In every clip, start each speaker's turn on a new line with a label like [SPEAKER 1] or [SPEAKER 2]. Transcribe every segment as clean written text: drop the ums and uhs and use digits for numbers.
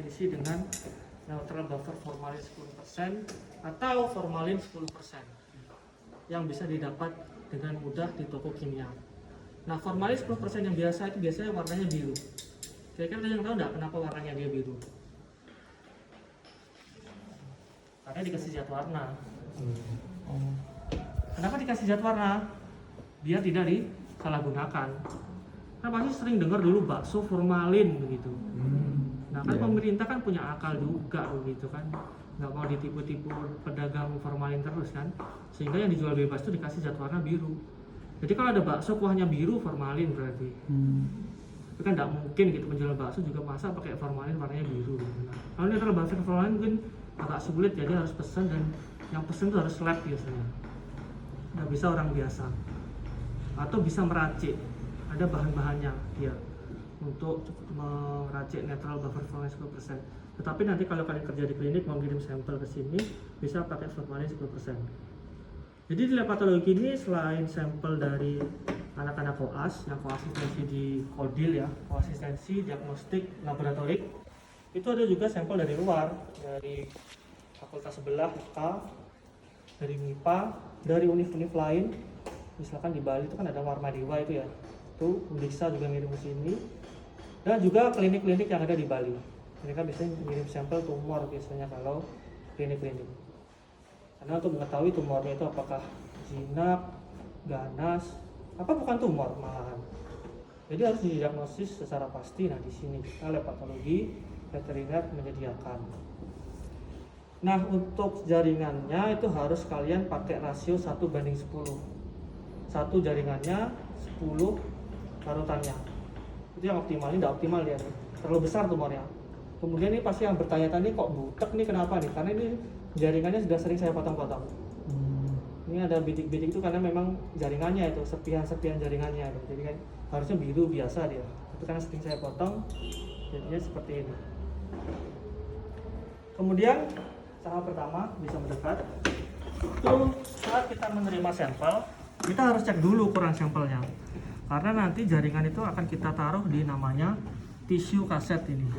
[SPEAKER 1] diisi dengan neutral buffer formalin 10% atau formalin 10% yang bisa didapat dengan mudah di toko kimia. Nah, formalin 10% yang biasa itu biasanya warnanya biru. Kira-kira ada yang tahu nggak kenapa warnanya dia biru? Karena dikasih zat warna. Kenapa dikasih zat warna? Biar tidak disalahgunakan. Kan pasti sering dengar dulu bakso formalin begitu. Nah kan pemerintah kan punya akal juga begitu kan, nggak mau ditipu-tipu pedagang formalin terus kan, sehingga yang dijual bebas itu dikasih zat warna biru. Jadi kalau ada bakso kuahnya biru formalin berarti. Itu kan nggak mungkin gitu penjual bakso juga masa pakai formalin warnanya biru. Nah, kalau ini terlalu buffer formalin mungkin agak sulit, jadi harus pesan, dan yang pesen itu harus lab biasanya. Nggak bisa orang biasa. Atau bisa meracik, ada bahan-bahannya dia untuk meracik netral buffer formalin 10%. Tetapi nanti kalau kalian kerja di klinik mau kirim sampel ke sini bisa pakai formalin 10%. Jadi di lab patologi ini selain sampel dari anak-anak koas yang koasistensi di Kodil ya, koasistensi diagnostik laboratorik, itu ada juga sampel dari luar, dari fakultas sebelah FK, dari MIPA, dari univ-univ lain. Misalkan di Bali itu kan ada Warmadewa itu ya, itu Undiksa juga ngirim ke sini, dan juga klinik-klinik yang ada di Bali. Mereka biasanya ngirim sampel tumor biasanya kalau klinik-klinik. Karena untuk mengetahui tumornya itu apakah jinak, ganas, apa bukan tumor malahan. Jadi harus didiagnosis secara pasti. Nah di sini kita lab patologi veteriner menyediakan. Nah untuk jaringannya itu harus kalian pakai rasio 1:10. Satu jaringannya 10 parutannya. Itu yang optimal, ini tidak optimal dia nih. Terlalu besar tumornya. Kemudian ini pasti yang bertanya-tanya kok butek nih, kenapa nih? Karena ini jaringannya sudah sering saya potong-potong. Ini ada bidik-bidik itu karena memang jaringannya itu, serpihan-serpihan jaringannya itu. Jadi kan harusnya biru biasa dia. Tapi karena sering saya potong, jadinya seperti ini. Kemudian tahap pertama bisa mendekat. Itu saat kita menerima sampel, kita harus cek dulu ukuran sampelnya. Karena nanti jaringan itu akan kita taruh di namanya tisu kaset ini.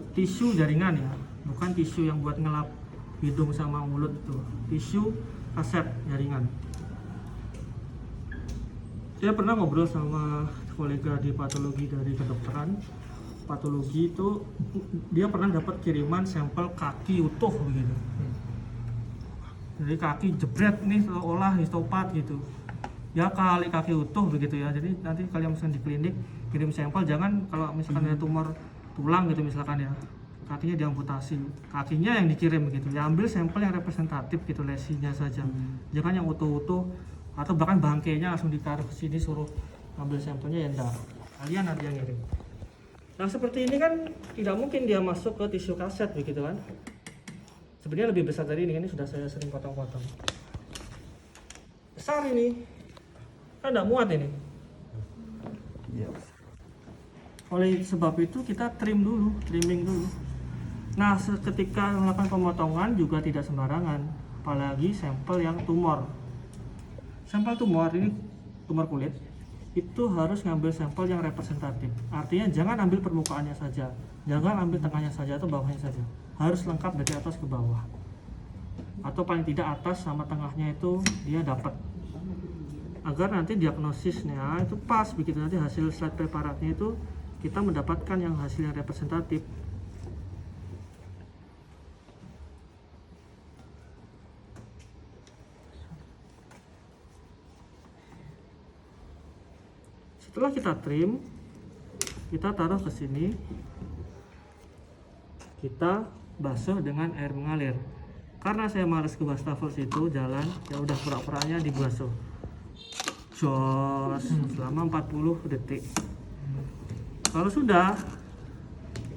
[SPEAKER 1] Tisu jaringan ya, bukan tisu yang buat ngelap hidung sama mulut itu. Tisu kaset jaringan. Saya pernah ngobrol sama kolega di patologi dari kedokteran. Patologi itu dia pernah dapat kiriman sampel kaki utuh begitu. Jadi kaki jebret nih olah histopat gitu. Ya kali kaki utuh begitu ya. Jadi nanti kalian misalkan di klinik kirim sampel, jangan kalau misalkan ada tumor tulang gitu misalkan ya, kakinya diamputasi, kakinya yang dikirim begitu. Ya ambil sampel yang representatif gitu, lesinya saja. Jangan yang utuh-utuh atau bahkan bangkainya langsung ditaruh ke sini suruh ambil sampelnya, ya enggak. Kalian nanti yang ngirim. Nah seperti ini kan tidak mungkin dia masuk ke tisu kaset begitu kan. Sebenarnya lebih besar dari ini sudah saya sering potong-potong. Besar ini. Kan tidak muat ini. Oleh sebab itu kita trimming dulu. Nah, ketika melakukan pemotongan juga tidak sembarangan, apalagi sampel yang tumor. Sampel tumor ini tumor kulit itu harus ngambil sampel yang representatif. Artinya jangan ambil permukaannya saja, jangan ambil tengahnya saja atau bawahnya saja. Harus lengkap dari atas ke bawah. Atau paling tidak atas sama tengahnya itu dia dapat. Agar nanti diagnosisnya itu pas begitu, nanti hasil slide preparatnya itu kita mendapatkan yang hasil yang representatif. Setelah kita trim, kita taruh ke sini, kita basuh dengan air mengalir. Karena saya males ke wastafel situ jalan, ya udah pura-puranya dibasuh. Jos selama 40 detik. Kalau sudah,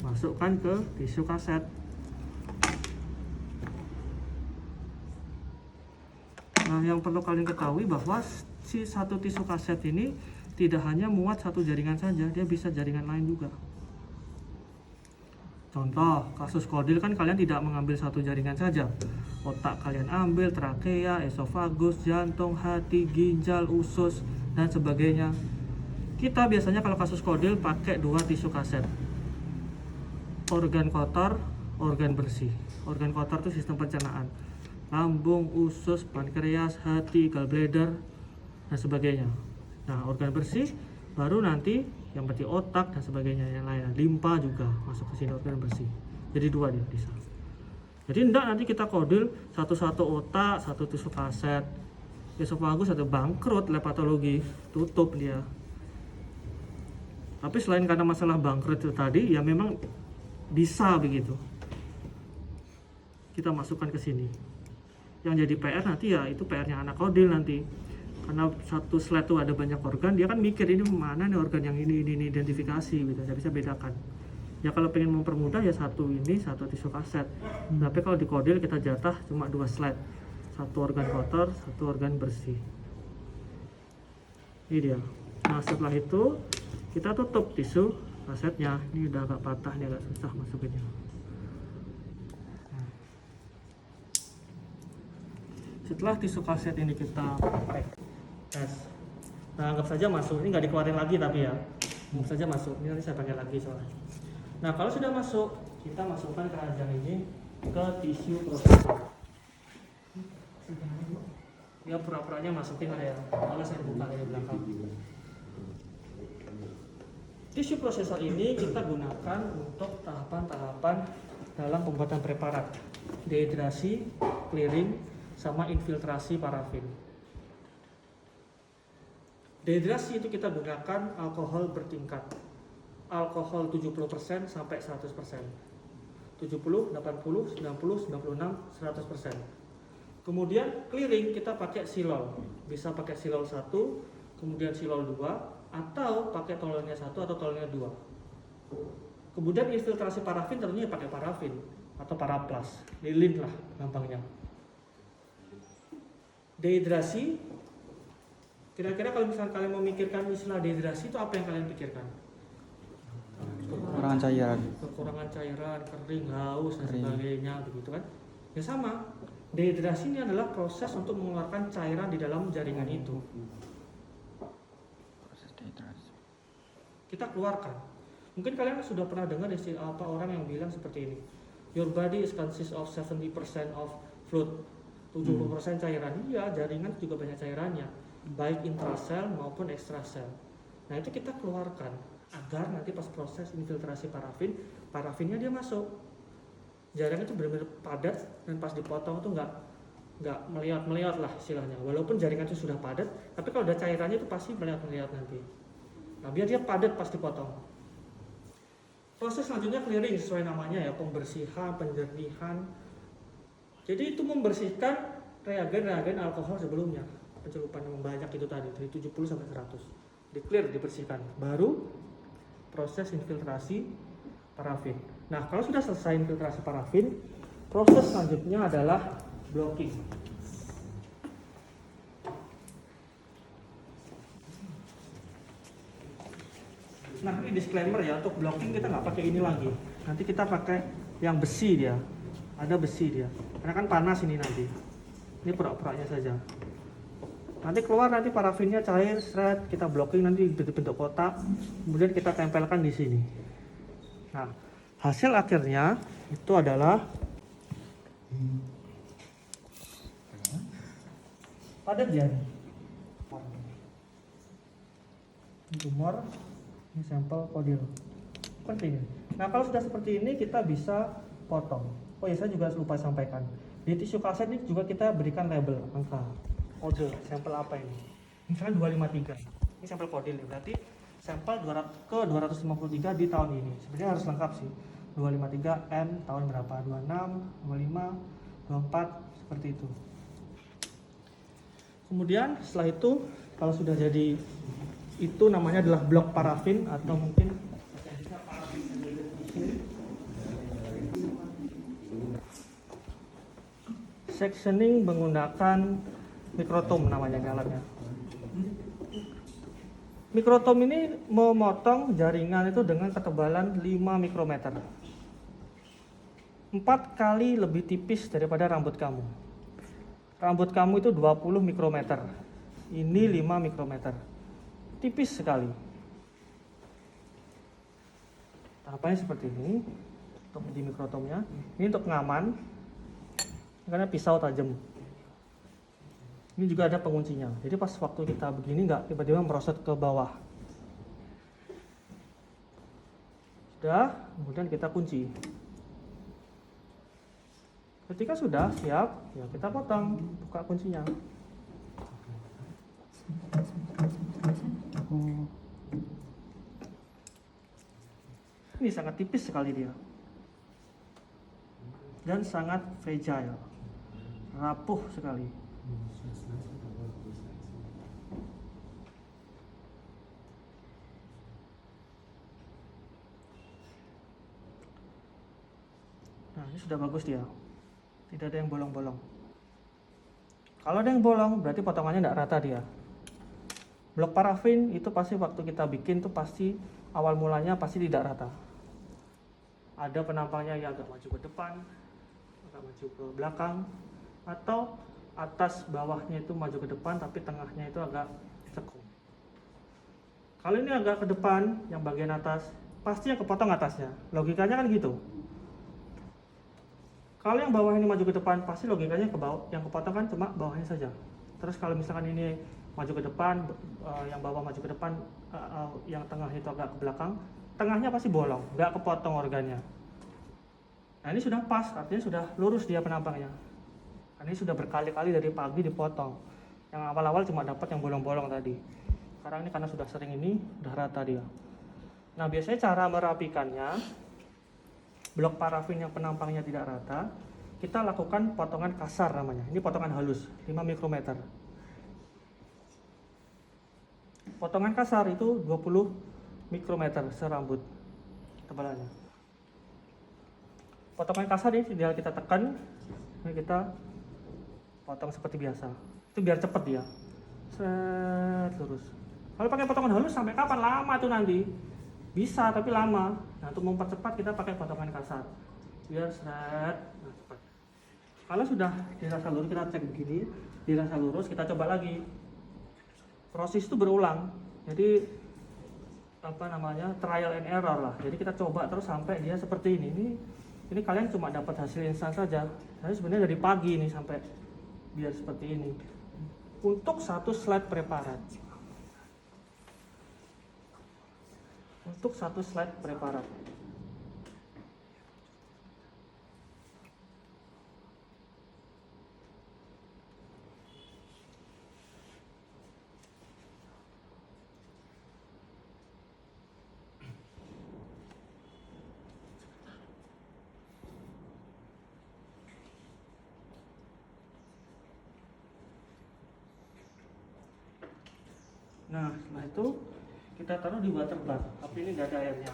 [SPEAKER 1] masukkan ke tisu kaset. Nah, yang perlu kalian ketahui bahwa si satu tisu kaset ini tidak hanya muat satu jaringan saja, dia bisa jaringan lain juga. Contoh, kasus kodil kan kalian tidak mengambil satu jaringan saja. Otak kalian ambil, trakea, esofagus, jantung, hati, ginjal, usus, dan sebagainya. Kita biasanya kalau kasus kodil pakai 2 tisu kaset. organ kotor, organ bersih. Organ kotor itu sistem pencernaan, lambung, usus, pankreas, hati, gallbladder, dan sebagainya. Nah, organ bersih baru nanti yang berarti otak dan sebagainya, yang lain. Limpa juga masuk ke sini, organ bersih. Jadi dua dia bisa. Jadi enggak nanti kita kodil satu-satu otak, satu tusuk kaset. Esofagus atau bangkrut lab patologi, tutup dia. Tapi selain karena masalah bangkrut itu tadi, ya memang bisa begitu. Kita masukkan ke sini. Yang jadi PR nanti ya itu PR-nya anak kodil nanti. Karena satu slide itu ada banyak organ, dia kan mikir ini mana nih organ yang ini identifikasi gitu. Dia bisa bedakan. Ya kalau pengen mempermudah ya satu ini, satu tisu kaset. Tapi kalau di kodil kita jatah cuma 2 slide. Satu organ kotor, satu organ bersih. Ini dia. Nah setelah itu kita tutup tisu kasetnya. Ini udah agak patah, ini agak susah masukinnya. Setelah tisu kaset ini kita pack, tes. Nah anggap saja masuk. Ini nggak dikeluarin lagi tapi ya. Anggap saja masuk. Ini nanti saya pakai lagi soalnya. Nah kalau sudah masuk, kita masukkan keranjang ini ke tisu prosesor. Ya pura-puranya masukin ada ya. Kalau saya buka dari belakang. Tisu prosesor ini kita gunakan untuk tahapan-tahapan dalam pembuatan preparat, dehidrasi, clearing, sama infiltrasi parafin. Dehidrasi itu kita gunakan alkohol bertingkat. Alkohol 70% sampai 100%. 70, 80, 90, 96, 100%. Kemudian clearing kita pakai silol. Bisa pakai silol 1, kemudian silol 2, atau pakai tololnya 1 atau tololnya 2. Kemudian infiltrasi parafin tentunya pakai parafin atau paraplas, lilin lah gampangnya. Dehidrasi, kira-kira kalau misalnya kalian memikirkan istilah dehidrasi itu apa yang kalian pikirkan?
[SPEAKER 2] Kekurangan cairan.
[SPEAKER 1] Kekurangan cairan, kering, haus dan sebagainya begitu kan? Ya sama. Dehidrasi ini adalah proses untuk mengeluarkan cairan di dalam jaringan itu.
[SPEAKER 2] Proses dehidrasi.
[SPEAKER 1] Kita keluarkan. Mungkin kalian sudah pernah dengar istilah apa orang yang bilang seperti ini. Your body is consist of 70% of fluid. 70% cairan. Iya, jaringan juga banyak cairannya, baik intrasel maupun ekstrasel. Nah, itu kita keluarkan agar nanti pas proses infiltrasi parafin, parafinnya dia masuk. Jaringan itu benar-benar padat dan pas dipotong itu nggak melihat lah istilahnya. Walaupun jaringan itu sudah padat, tapi kalau ada cairannya itu pasti melihat nanti. Nah, biar dia padat pas dipotong. Proses selanjutnya clearing sesuai namanya ya, pembersihan, penjernihan. Jadi itu membersihkan reagen alkohol sebelumnya, pencelupan yang banyak itu tadi dari 70 sampai 100. Di clear, dibersihkan. Baru proses infiltrasi parafin. Nah, kalau sudah selesai infiltrasi parafin, proses selanjutnya adalah blocking. Nah, ini disclaimer ya, untuk blocking kita nggak pakai ini lagi. Nanti kita pakai yang besi dia. Ada besi dia. Karena kan panas ini nanti. Ini pura-puranya saja. Nanti keluar nanti parafinnya cair, seret, kita blocking nanti bentuk kotak, kemudian kita tempelkan di sini. Nah, hasil akhirnya itu adalah padat dia. Ini tumor, ini sampel kodil. Penting. Nah, kalau sudah seperti ini kita bisa potong. Oh ya, saya juga lupa sampaikan. Di tisu kaset ini juga kita berikan label angka. Kode sampel apa ini? Misalnya 253. Ini sampel kodil ya. Berarti sampel ke 253 di tahun ini. Sebenarnya harus lengkap sih. 253 N tahun berapa? 26, 25, 24 seperti itu. Kemudian setelah itu kalau sudah jadi itu namanya adalah blok parafin atau mungkin sectioning menggunakan mikrotom namanya di alatnya. Mikrotom ini memotong jaringan itu dengan ketebalan 5 mikrometer. 4 kali lebih tipis daripada rambut kamu. Rambut kamu itu 20 mikrometer. Ini 5 mikrometer. Tipis sekali. Tahapannya seperti ini. untuk di mikrotomnya. Ini untuk pengaman karena pisau tajam. Ini juga ada penguncinya, jadi pas waktu kita begini nggak tiba-tiba merosot ke bawah. Sudah, kemudian kita kunci. Ketika sudah siap, ya kita potong, buka kuncinya. Ini sangat tipis sekali dia, dan sangat fragile, rapuh sekali. Nah, ini sudah bagus dia, tidak ada yang bolong-bolong. Kalau ada yang bolong berarti potongannya tidak rata dia. Blok parafin itu pasti waktu kita bikin tuh pasti awal mulanya pasti tidak rata. Ada penampangnya yang agak maju ke depan, agak maju ke belakang, atau atas bawahnya itu maju ke depan tapi tengahnya itu agak cekung. Kalau ini agak ke depan, yang bagian atas pasti yang kepotong atasnya. Logikanya kan gitu. Kalau yang bawah ini maju ke depan, pasti logikanya ke bawah, yang kepotong kan cuma bawahnya saja. Terus kalau misalkan ini maju ke depan, yang bawah maju ke depan, yang tengah itu agak ke belakang, tengahnya pasti bolong, nggak kepotong organnya. Nah ini sudah pas, artinya sudah lurus dia penampangnya. Ini sudah berkali-kali dari pagi dipotong. Yang awal-awal cuma dapat yang bolong-bolong tadi. Sekarang ini karena sudah sering ini, udah rata dia. Nah biasanya cara merapikannya, blok parafin yang penampangnya tidak rata, kita lakukan potongan kasar namanya. Ini potongan halus, 5 mikrometer. Potongan kasar itu 20 mikrometer serambut tebalannya. Potongan kasar ini tinggal kita tekan, ini kita potong seperti biasa. Itu biar cepet dia. Set lurus. Kalau pakai potongan halus sampai kapan? Lama tuh nanti. Bisa tapi lama. Nah untuk mempercepat kita pakai potongan kasar biar seret, nah cepat. Kalau sudah dirasa lurus kita cek begini, dirasa lurus kita coba lagi. Proses itu berulang. Jadi apa namanya, trial and error lah. Jadi kita coba terus sampai dia seperti ini. Ini kalian cuma dapat hasil instan saja. Tapi sebenarnya dari pagi ini sampai biar seperti ini. Untuk satu slide preparat. Untuk satu slide preparat. Nah setelah itu kita taruh di water bath, tapi ini nggak ada airnya,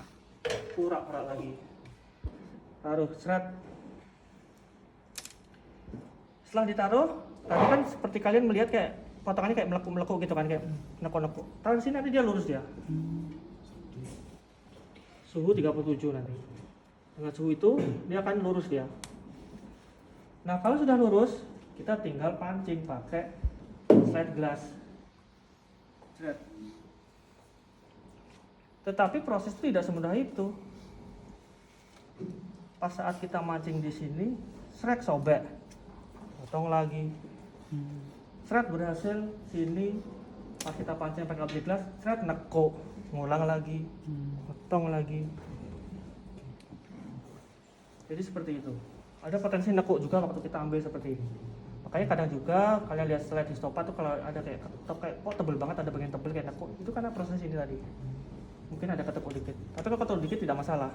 [SPEAKER 1] pura-pura lagi. Taruh seret. Setelah ditaruh, tadi kan seperti kalian melihat kayak potongannya kayak meleku-meleku gitu kan, kayak neko-neko. Taruh di sini nanti dia lurus dia. Suhu 37 nanti. Dengan suhu itu dia akan lurus dia. Nah kalau sudah lurus, kita tinggal pancing pakai slide glass. Seret. Tetapi proses itu tidak semudah itu. Pas saat kita mancing di sini, seret sobek, potong lagi. Seret berhasil sini, pas kita pancing pakai objek gelas, seret neko, ngulang lagi, potong lagi. Jadi seperti itu. Ada potensi neko juga waktu kita ambil seperti ini. Makanya kadang juga kalian lihat slide di stopa tuh kalau ada kayak ketup kayak kok tebel banget, ada bagian tebel kayak neko, itu karena proses ini tadi. Mungkin ada ketepuk dikit, tapi kalau ketepuk dikit tidak masalah,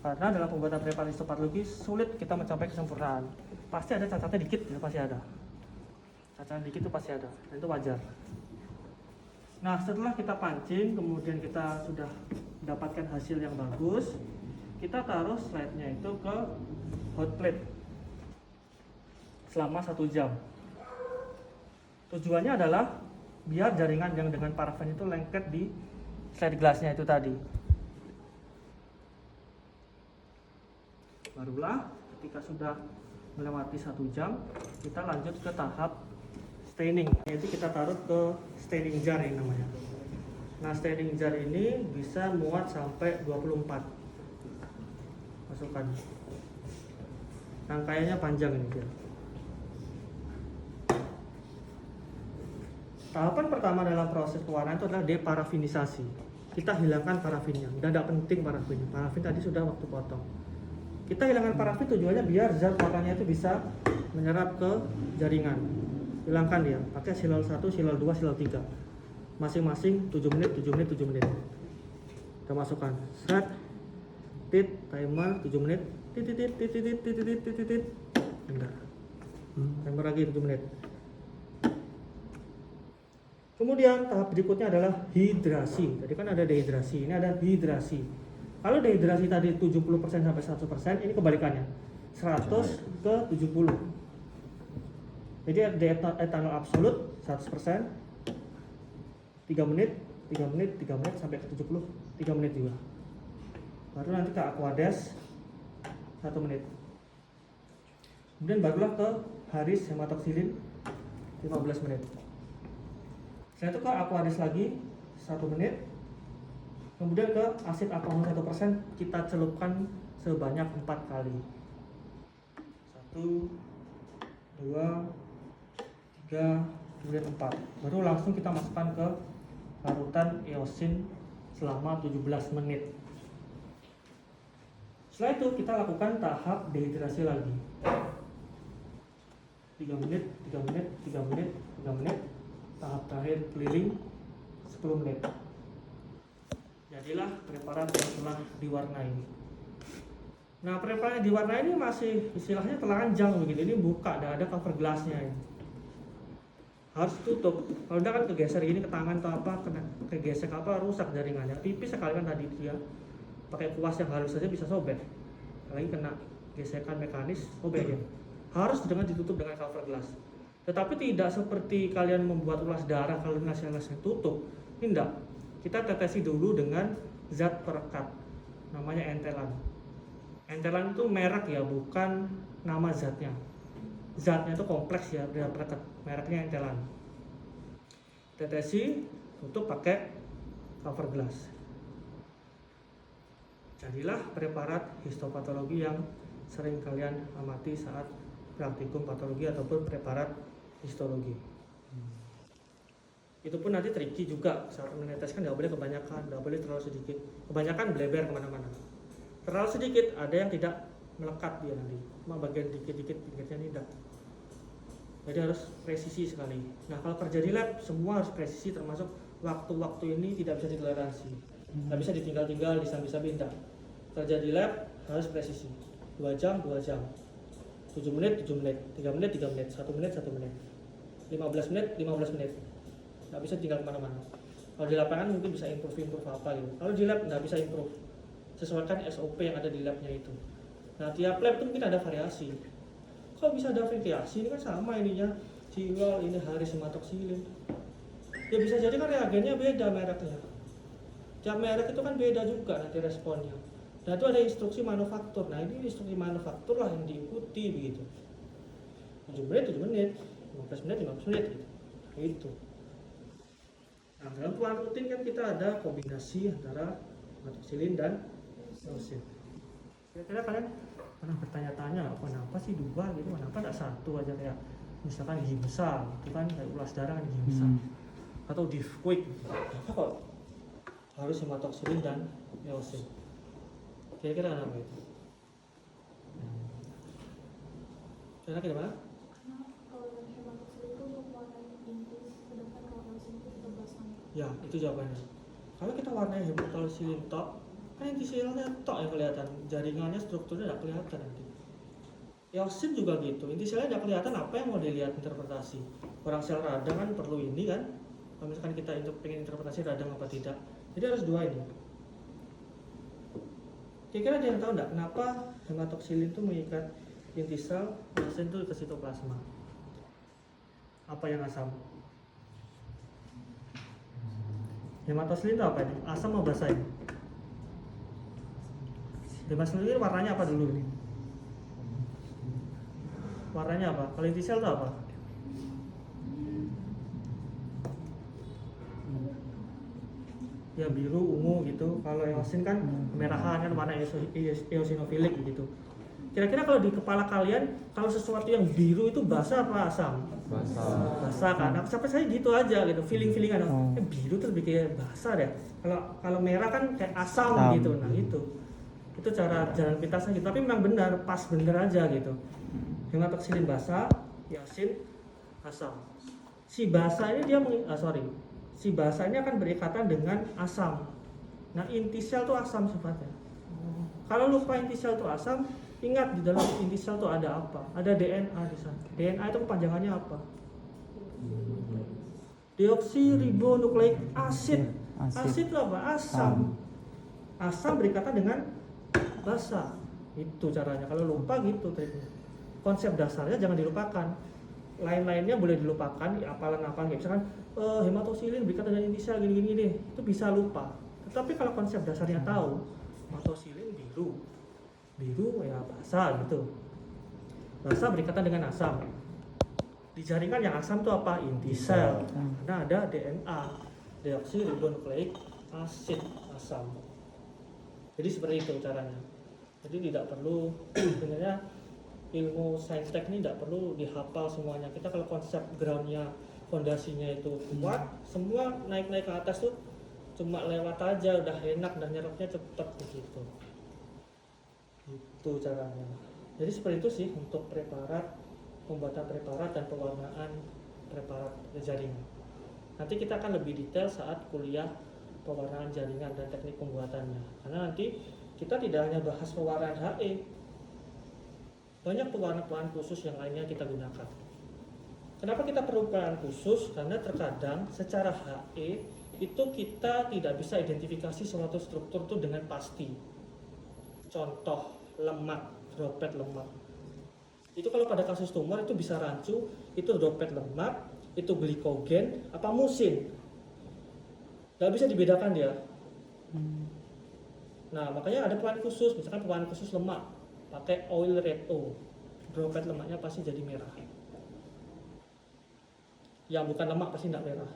[SPEAKER 1] karena dalam pembuatan preparasi histopatologi sulit kita mencapai kesempurnaan. Pasti ada cacatnya dikit, itu pasti ada. Cacatnya dikit itu pasti ada, dan itu wajar. Nah setelah kita pancing, kemudian kita sudah mendapatkan hasil yang bagus, kita taruh slide-nya itu ke hot plate selama 1 jam. Tujuannya adalah biar jaringan yang dengan parafin itu lengket di slide glassnya itu tadi. Barulah ketika sudah melewati 1 jam, kita lanjut ke tahap staining, yaitu kita taruh ke staining jar yang namanya. Nah staining jar ini bisa muat sampai 24. masukkan. Rangkaiannya panjang ini dia. Tahapan pertama dalam proses pewarnaan itu adalah deparafinisasi. Kita hilangkan parafinnya. Udah tidak penting parafin. Parafin tadi sudah waktu potong. Kita hilangkan parafin tujuannya biar zat warnanya itu bisa menyerap ke jaringan. Hilangkan dia. Pakai silol 1, silol 2, silol 3. Masing-masing 7 menit, 7 menit, 7 menit. Kita masukkan. Set. Tit, timer 7 menit. Titit. Enggak. Timer lagi 7 menit. Kemudian tahap berikutnya adalah hidrasi. Tadi kan ada dehidrasi, ini ada hidrasi. Kalau dehidrasi tadi 70% sampai 100%, ini kebalikannya. 100 ke 70. Jadi ada etanol absolut 100%, 3 menit, 3 menit, 3 menit sampai ke 70, 3 menit juga. Baru nanti ke aquades 1 menit. Kemudian barulah ke haris hematoksilin 15 menit. Setelah itu ke aquades lagi 1 menit. Kemudian ke asid alkohol 1% kita celupkan sebanyak 4 kali. 1, 2, 3, kemudian 4. Baru langsung kita masukkan ke larutan eosin selama 17 menit. Setelah itu kita lakukan tahap dehidrasi lagi. 3 menit, 3 menit, 3 menit, 3 menit. Tahap terakhir keliling 10 menit. Jadilah preparat yang telah diwarnai. Nah, preparat yang diwarnai ini masih istilahnya telanjang begini. Ini buka, ada cover gelasnya ini. Harus tutup. Kalau udah kan kegeser ini ke tangan atau apa, kena kegesek apa, rusak jaringannya. Tipis sekali kan tadi dia. Pakai kuas yang halus saja bisa sobek. Apalagi kena gesekan mekanis, sobek ya. Harus dengan ditutup dengan cover gelas. Tetapi tidak seperti kalian membuat ulas darah kalau gelasnya tutup. Ini enggak. Kita tetesi dulu dengan zat perekat. Namanya entelan. Entelan itu merek ya, bukan nama zatnya. Zatnya itu kompleks ya, dia perekat. Mereknya entelan. Tetesi, tutup pakai cover gelas. Jadilah preparat histopatologi yang sering kalian amati saat praktikum patologi ataupun preparat histologi. Itu pun nanti tricky juga saat meneteskan, nggak boleh kebanyakan, nggak boleh terlalu sedikit. Kebanyakan bleber kemana-mana. Terlalu sedikit ada yang tidak melekat dia nanti, cuma bagian dikit-dikit pinggirnya ini tidak. Jadi harus presisi sekali. Nah kalau kerja di lab semua harus presisi, termasuk waktu-waktu ini tidak bisa ditoleransi, nggak bisa ditinggal-tinggal, disambi-sambi, tidak. Kerja di lab harus presisi. 2 jam, 2 jam. 7 menit, 7 menit, 3 menit, 3 menit, 1 menit, 1 menit, 15 menit, 15 menit. Nggak bisa tinggal kemana-mana. Kalau di lapangan mungkin bisa improve apa gitu. Kalau di lab nggak bisa improve. Sesuaikan SOP yang ada di labnya itu. Nah tiap lab itu mungkin ada variasi. Kok bisa ada variasi? Ini kan sama ininya. Silol, ini haris hematoksilin. Ya bisa jadi kan reagennya beda mereknya. Tiap merek itu kan beda juga nanti responnya. Nah itu ada instruksi manufaktur. Nah ini instruksi manufaktur lah yang diikuti begitu. 7 menit, 7 menit, 15 menit, 15 menit gitu. Itu. Nah dalam pewarnaan rutin kan kita ada kombinasi antara hematoksilin dan eosin. Kira-kira kalian pernah bertanya-tanya kenapa sih 2 gitu, kenapa tidak 1 aja kayak misalkan Gimsa, itu kan kayak ulas darah kan Gimsa, atau Divquick, kenapa kok harus hematoksilin dan eosin? Kira-kira kenapa itu? Kira-kira gimana?
[SPEAKER 2] Karena kalau yang hematoksilin itu untuk warnai intis, sedangkan kalau eosin itu kita basah.
[SPEAKER 1] Ya, itu jawabannya. Kalau kita warnai hematoksilin tok, kan inti selnya tok yang kelihatan, jaringannya strukturnya tidak kelihatan nanti. Eosin juga gitu, inti selnya tidak kelihatan, apa yang mau dilihat interpretasi. Orang sel radang kan perlu ini kan, kalau misalkan kita pengen interpretasi radang apa tidak. Jadi harus 2 ini. Kira-kira ada yang tahu enggak kenapa hematoksilin itu mengikat inti sel, eosin itu ke sitoplasma? Apa yang asam? Hematoksilin itu apa ini? Asam atau basa ini? Hematoksilin warnanya apa dulu ini? Warnanya apa? Kalau inti sel itu apa? ya biru, ungu gitu. Kalau eosin kan kemerahan kan warna eosinofilik gitu. Kira-kira kalau di kepala kalian, kalau sesuatu yang biru itu basah apa asam? Basah kan. Nah, sampai saya gitu aja gitu, feeling-feelingan. Biru terus bikin basah deh. Kalau merah kan kayak asam gitu. Nah, itu cara jalan pintasnya gitu. Tapi memang benar, pas bener aja gitu. Hematoksilin basah, eosin asam. Si basah ini si basah ini akan berikatan dengan asam. Nah, inti sel itu asam sifatnya. Kalau lupa inti sel itu asam, ingat di dalam inti sel itu ada apa? Ada DNA di sana. DNA itu kepanjangannya apa? Deoksiribonukleik acid. Acid itu apa? Asam. Asam berikatan dengan basa. Itu caranya. Kalau lupa gitu triknya. Konsep dasarnya jangan dilupakan. Lain-lainnya boleh dilupakan, apalan-apalan kayak misalkan hematoksilin berikatan dengan inti sel gini-gini deh. Itu bisa lupa. Tetapi kalau konsep dasarnya tahu, hematoksilin biru ya basa gitu. Basa berikatan dengan asam. Di jaringan yang asam itu apa? Inti sel. Karena ada DNA, deoksiribonukleik acid, asam. Jadi seperti itu caranya. Jadi tidak perlu sebenarnya ilmu saintek ini tidak perlu dihafal semuanya. Kita kalau konsep groundnya, fondasinya itu kuat, semua naik-naik ke atas tuh cuma lewat aja, udah enak, udah nyerapnya cepet begitu. Itu caranya. Jadi seperti itu sih untuk preparat, pembuatan preparat dan pewarnaan preparat jaringan. Nanti kita akan lebih detail saat kuliah pewarnaan jaringan dan teknik pembuatannya. Karena nanti kita tidak hanya bahas pewarnaan HE, banyak pewarna-pewarna khusus yang lainnya kita gunakan. Kenapa kita perlu pewarna khusus? Karena terkadang secara HE itu kita tidak bisa identifikasi suatu struktur itu dengan pasti. Contoh lemak, droplet lemak. Itu kalau pada kasus tumor itu bisa rancu, itu droplet lemak, itu glikogen, apa musin. Gak bisa dibedakan dia. Nah makanya ada pewarna khusus, misalkan pewarna khusus lemak, pakai oil red O, droplet lemaknya pasti jadi merah. Yang bukan lemak pasti tidak merah.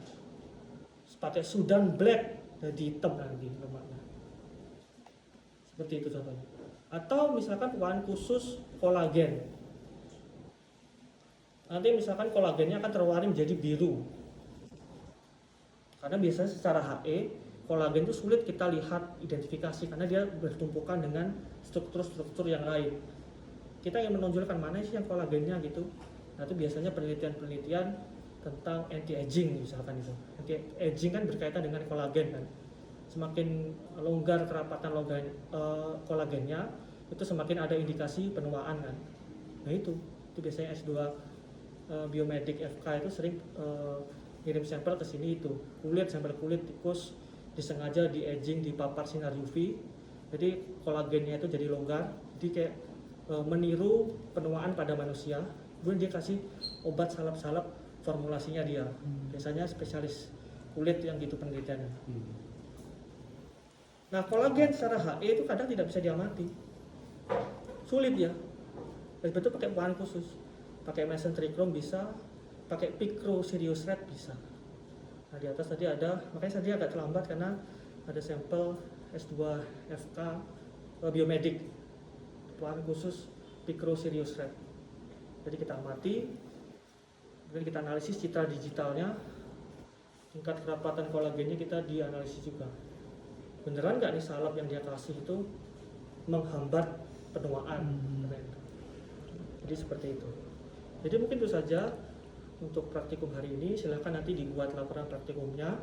[SPEAKER 1] Pakai Sudan black jadi hitam nanti lemaknya. Seperti itu contohnya. Atau misalkan pewarna khusus kolagen. Nanti misalkan kolagennya akan terwarna menjadi biru. Karena biasanya secara HE kolagen itu sulit kita lihat identifikasi karena dia bertumpukan dengan struktur-struktur yang lain. Kita ingin menonjolkan mana sih yang kolagennya gitu. Nah itu biasanya penelitian-penelitian tentang anti-aging misalkan itu. Anti-aging kan berkaitan dengan kolagen kan. Semakin longgar kerapatan kolagennya, itu semakin ada indikasi penuaan kan. Nah itu biasanya S2 biomedik FK itu sering ngirim sampel ke sini itu. Sampel kulit tikus disengaja di aging di papar sinar UV. Jadi kolagennya itu jadi longgar, jadi kayak meniru penuaan pada manusia. Kemudian dia kasih obat salep-salep formulasinya dia. Biasanya spesialis kulit yang gitu penelitiannya. Nah kolagen secara HE itu kadang tidak bisa diamati, sulit ya. Dan betul pakai bahan khusus, pakai mesenterichrome bisa, pakai picro Sirius red bisa. Nah di atas tadi ada, makanya tadi agak terlambat karena ada sampel S2 FK biomedik bahan khusus picro Sirius red. Jadi kita amati, kemudian kita analisis citra digitalnya, tingkat kerapatan kolagennya kita dianalisis juga. Beneran nggak nih salep yang dia kasih itu menghambat penuaan? Jadi seperti itu. Jadi mungkin itu saja untuk praktikum hari ini. Silahkan nanti dibuat laporan praktikumnya.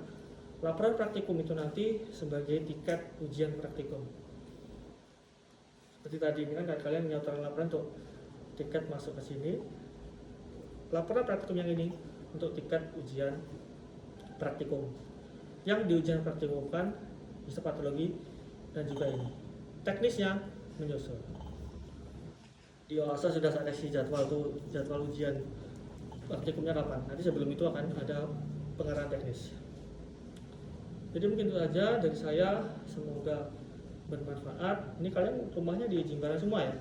[SPEAKER 1] Laporan praktikum itu nanti sebagai tiket ujian praktikum. Seperti tadi ini kan kalian menyetorkan laporan untuk tiket masuk ke sini. Laporan praktikum yang ini untuk tiket ujian praktikum. Yang di ujian praktikumkan histopatologi dan juga ini. Teknisnya menyusul. Di OASA sudah ada jadwal ujian praktikumnya kapan. Nanti sebelum itu akan ada pengarahan teknis. Jadi mungkin itu saja dari saya. Semoga bermanfaat. Ini kalian rumahnya di Jimbaran semua ya?